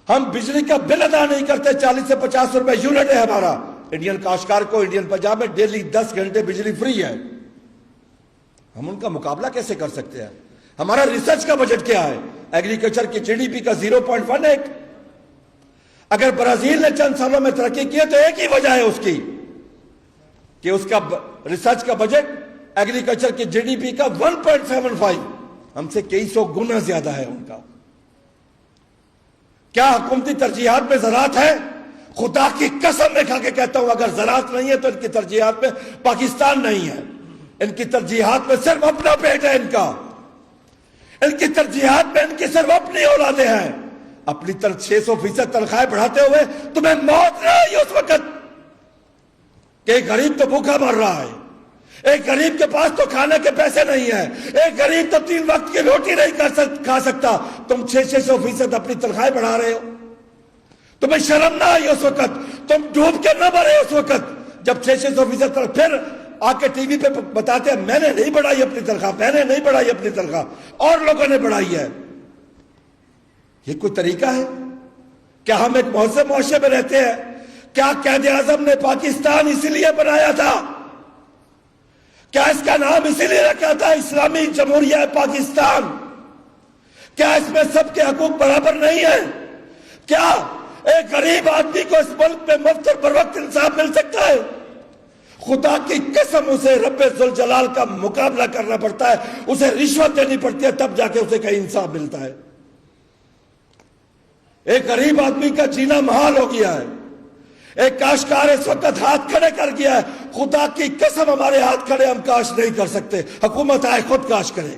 ہم بجلی کا بل ادا نہیں کرتے، 40 سے 50 روپے یونٹ ہے ہمارا۔ انڈین کاشتکار کو انڈین پنجاب میں ڈیلی 10 گھنٹے بجلی فری ہے، ہم ان کا مقابلہ کیسے کر سکتے ہیں؟ ہمارا ریسرچ کا بجٹ کیا ہے؟ ایگریکلچر کی جی ڈی پی کا 0.18۔ اگر برازیل نے چند سالوں میں ترقی کی ہے تو ایک ہی وجہ ہے اس کی کہ اس کا ریسرچ کا بجٹ ایگریکلچر کی جی ڈی پی کا 1.75، ہم سے کئی سو گنا زیادہ ہے ان کا۔ کیا حکومتی ترجیحات میں زراعت ہے؟ خدا کی قسم میں کھا کے کہتا ہوں، اگر زراعت نہیں ہے تو ان کی ترجیحات میں پاکستان نہیں ہے۔ ان کی ترجیحات میں صرف اپنا پیٹ ہے ان کا، ان کی ترجیحات میں ان کی صرف اپنی اولادیں ہیں۔ اپنی 600% تنخواہیں بڑھاتے ہوئے تمہیں موت نہ آئی اس وقت کہ ایک غریب تو بھوکا مر رہا ہے، ایک غریب کے پاس تو کھانے کے پیسے نہیں ہیں، ایک غریب تو 3 وقت کی روٹی نہیں کھا سکتا، تم 600% اپنی تنخواہیں بڑھا رہے ہو۔ تمہیں شرم نہ آئی اس وقت؟ تم ڈوب کے نہ مرے اس وقت جب 600%؟ پھر آ کے ٹی وی پہ بتاتے ہیں میں نے نہیں بڑھائی اپنی تنخواہ، میں نے نہیں بڑھائی اپنی تنخواہ، اور لوگوں نے بڑھائی ہے۔ یہ کوئی طریقہ ہے؟ کیا ہم ایک مہذب معاشرے میں رہتے ہیں؟ کیا قائد اعظم نے پاکستان اسی لیے بنایا تھا؟ کیا اس کا نام اسی لیے رکھا تھا اسلامی جمہوریہ پاکستان؟ کیا اس میں سب کے حقوق برابر نہیں ہیں؟ کیا ایک غریب آدمی کو اس ملک میں مفت اور بروقت انصاف مل سکتا ہے؟ خدا کی قسم اسے رب ذوالجلال کا مقابلہ کرنا پڑتا ہے، اسے رشوت دینی پڑتی ہے، تب جا کے اسے کہیں انصاف ملتا ہے۔ ایک غریب آدمی کا جینا محال ہو گیا ہے، ایک کاشتکار اس وقت ہاتھ کھڑے کر گیا ہے۔ خدا کی قسم ہمارے ہاتھ کھڑے ہم کاش نہیں کر سکتے، حکومت آئے خود کاش کرے۔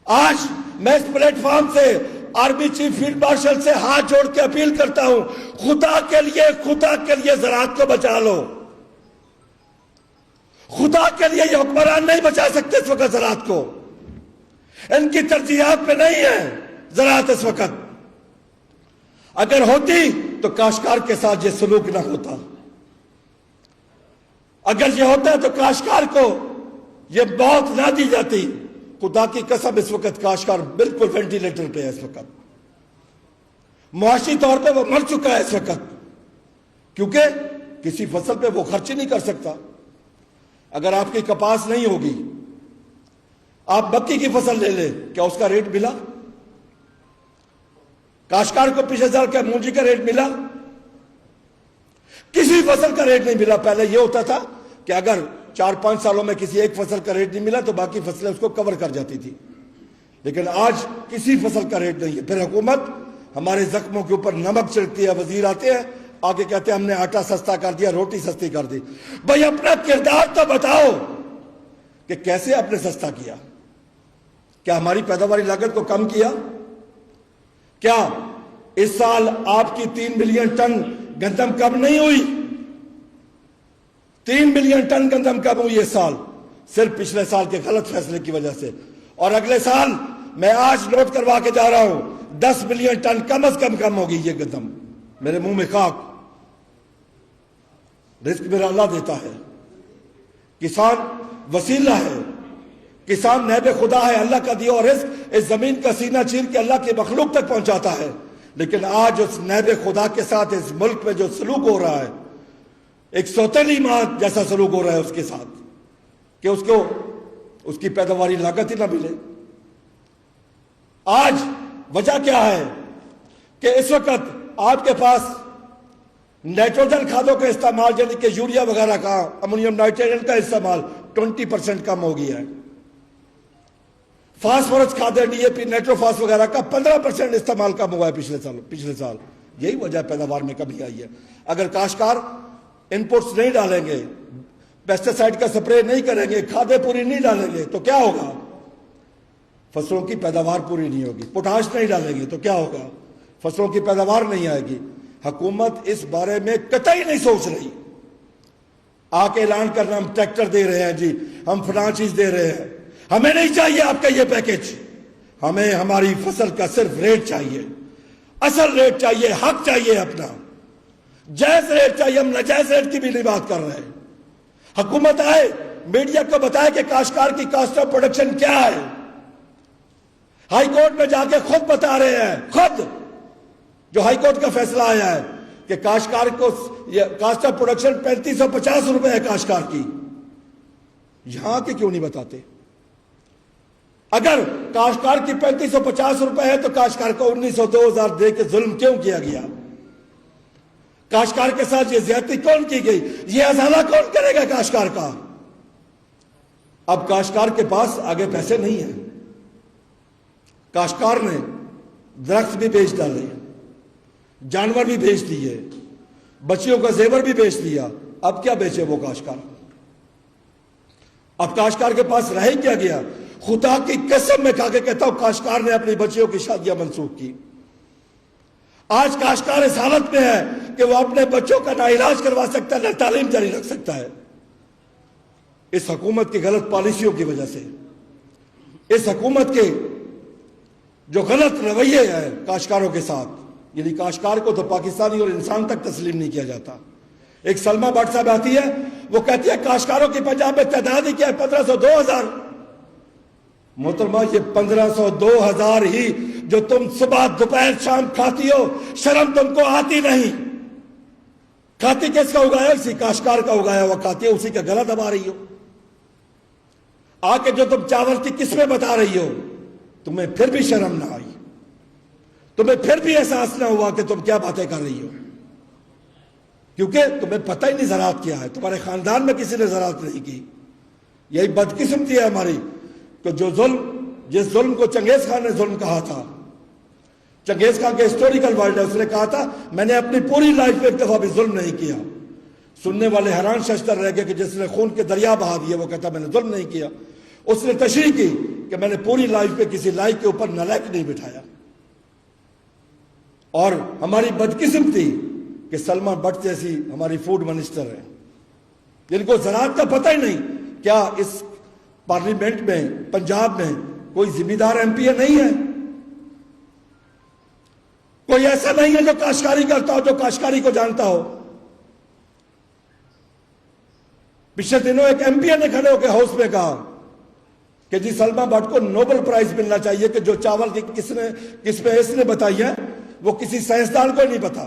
آج میں اس پلیٹ فارم سے آرمی چیف فیلڈ مارشل سے ہاتھ جوڑ کے اپیل کرتا ہوں، خدا کے لیے زراعت کو بچا لو۔ خدا کے لیے یہ حکمران نہیں بچا سکتے اس وقت زراعت کو، ان کی ترجیحات میں نہیں ہے زراعت اس وقت۔ اگر ہوتی تو کاشتکار کے ساتھ یہ سلوک نہ ہوتا، اگر یہ ہوتا تو کاشتکار کو یہ موت نہ دی جاتی۔ خدا کی قسم اس وقت کاشتکار بالکل وینٹیلیٹر پہ ہے، اس وقت معاشی طور پہ وہ مر چکا ہے اس وقت، کیونکہ کسی فصل پہ وہ خرچ نہیں کر سکتا۔ اگر آپ کی کپاس نہیں ہوگی، آپ مکئی کی فصل لے لیں، کیا اس کا ریٹ ملا؟ کاشتکار کو پچھلے سال کا مونجی کا ریٹ ملا؟ کسی فصل کا ریٹ نہیں ملا۔ پہلے یہ ہوتا تھا کہ اگر 4-5 سالوں میں کسی ایک فصل کا ریٹ نہیں ملا تو باقی فصلیں اس کو کور کر جاتی تھی، لیکن آج کسی فصل کا ریٹ نہیں ہے۔ پھر حکومت ہمارے زخموں کے اوپر نمک چھڑکتی ہے، وزیر آتے ہیں آگے کہتے ہیں ہم نے آٹا سستا کر دیا، روٹی سستی کر دی۔ بھائی اپنا کردار تو بتاؤ کہ کیسے آپ نے سستا کیا؟ کیا ہماری پیداواری لاگت کو کم کیا؟ کیا اس سال آپ کی 3 ملین ٹن گندم کم نہیں ہوئی؟ 3 ملین ٹن گندم کم ہوئی اس سال، صرف پچھلے سال کے غلط فیصلے کی وجہ سے۔ اور اگلے سال میں آج نوٹ کروا کے جا رہا ہوں 10 ملین ٹن کم از کم ہوگی یہ گندم۔ میرے منہ میں خاک، رزق میرا اللہ دیتا ہے، کسان وسیلہ ہے، کسان نیب خدا ہے، اللہ کا دیا اور رزق اس زمین کا سینہ چیر کے اللہ کی مخلوق تک پہنچاتا ہے۔ لیکن آج اس نیب خدا کے ساتھ اس ملک میں جو سلوک ہو رہا ہے، ایک سوتیلی ماں جیسا سلوک ہو رہا ہے اس کے ساتھ کہ اس کو اس کی پیداواری لاگت ہی نہ ملے۔ آج وجہ کیا ہے کہ اس وقت آپ کے پاس نائٹروجن کھادوں کا استعمال، یعنی کہ یوریا وغیرہ کا، امونیم نائٹریٹ کا استعمال 20% کم ہو گیا ہے۔ فاسفورس کھادیں، ڈی اے پی، نیٹروفاس وغیرہ کا 15% استعمال کم ہوا ہے پچھلے سال۔ یہی وجہ پیداوار میں کمی آئی ہے۔ اگر کاشتکار انپوٹس نہیں ڈالیں گے، پیسٹیسائڈ کا سپرے نہیں کریں گے، کھادیں پوری نہیں ڈالیں گے تو کیا ہوگا؟ فصلوں کی پیداوار پوری نہیں ہوگی۔ پوٹاش نہیں ڈالیں گے تو کیا ہوگا؟ فصلوں کی پیداوار نہیں آئے گی۔ حکومت اس بارے میں قطعی نہیں سوچ رہی۔ آ کے اعلان کرنا ہم ٹریکٹر دے رہے ہیں جی، ہم فلاں چیز دے رہے ہیں، ہمیں نہیں چاہیے آپ کا یہ پیکج، ہمیں ہماری فصل کا صرف ریٹ چاہیے، اصل ریٹ چاہیے، حق چاہیے اپنا، جائز ریٹ چاہیے۔ ہم ناجائز ریٹ کی بھی نہیں بات کر رہے ہیں۔ حکومت آئے میڈیا کو بتائے کہ کاشتکار کی کاسٹ آف پروڈکشن کیا ہے۔ ہائی کورٹ میں جا کے خود بتا رہے ہیں، خود جو ہائی کورٹ کا فیصلہ آیا ہے کہ کاشتکار کو کاسٹ آف پروڈکشن 3550 روپے ہے کاشتکار کی، یہاں کے کیوں نہیں بتاتے؟ اگر کاشتکار کی 3550 روپے ہے تو کاشتکار کو 1900-2000 دے کے ظلم کیوں کیا گیا؟ کاشتکار کے ساتھ یہ زیادتی کون کی گئی؟ یہ ازالہ کون کرے گا کاشتکار کا؟ اب کاشتکار کے پاس آگے پیسے نہیں ہیں، کاشتکار نے درخت بھی بیچ ڈالے، جانور بھی بیچ دیے، بچیوں کا زیور بھی بیچ دیا، اب کیا بیچے وہ کاشتکار؟ اب کاشتکار کے پاس رہ کیا گیا؟ خدا کی قسم میں کھا کے کہتا ہوں کاشتکار نے اپنی بچیوں کی شادیاں منسوخ کی۔ آج کاشتکار اس حالت میں ہے کہ وہ اپنے بچوں کا نہ علاج کروا سکتا ہے نہ تعلیم جاری رکھ سکتا ہے، اس حکومت کی غلط پالیسیوں کی وجہ سے، اس حکومت کے جو غلط رویے ہیں کاشتکاروں کے ساتھ، یعنی کاشتکار کو تو پاکستانی اور انسان تک تسلیم نہیں کیا جاتا۔ ایک سلمہ بٹ صاحب آتی ہے، وہ کہتی ہے کاشتکاروں کی پنجاب میں تعداد ہی کیا ہے؟ 1500-2000۔ محترمہ یہ 1500-2000 ہی جو تم صبح دوپہر شام کھاتی ہو، شرم تم کو آتی نہیں؟ کھاتی کس کا اگایا؟ اسی کاشتکار کا اگایا ہوا کھاتی ہے، اسی کا گلا دبا رہی ہو۔ آ کے جو تم چاول کی قسمیں بتا رہی ہو، تمہیں پھر بھی شرم نہ آئی، تمہیں پھر بھی احساس نہ ہوا کہ تم کیا باتیں کر رہی ہو، کیونکہ تمہیں پتہ ہی نہیں زراعت کیا ہے، تمہارے خاندان میں کسی نے زراعت نہیں کی۔ یہی بدقسمتی ہے ہماری کہ جس ظلم کو چنگیز خان نے ظلم کہا تھا، چنگیز خان کے ہسٹوریکل ورڈ ہے، اس نے کہا تھا میں نے اپنی پوری لائف میں ایک دفعہ بھی ظلم نہیں کیا۔ سننے والے حیران ششدر رہ گئے کہ جس نے خون کے دریا بہا دیے وہ کہتا میں نے ظلم نہیں کیا۔ اس نے تشریح کی کہ میں نے پوری لائف میں کسی لائق کے اوپر نالائق نہیں بٹھایا۔ اور ہماری بدقسمتی کہ سلمہ بٹ جیسی ہماری فوڈ منسٹر ہیں، جن کو زراعت کا پتہ ہی نہیں۔ کیا اس پارلیمنٹ میں پنجاب میں کوئی ذمہ دار ایم پی نہیں ہے؟ کوئی ایسا نہیں ہے جو کاشتکاری کرتا ہو، جو کاشتکاری کو جانتا ہو؟ پچھلے دنوں ایک ایم پی نے کھڑے ہو کے ہاؤس میں کہا کہ جی سلمہ بٹ کو نوبل پرائز ملنا چاہیے کہ جو چاول کی کس میں اس نے بتائی ہے وہ کسی سائنسدان کو نہیں پتا۔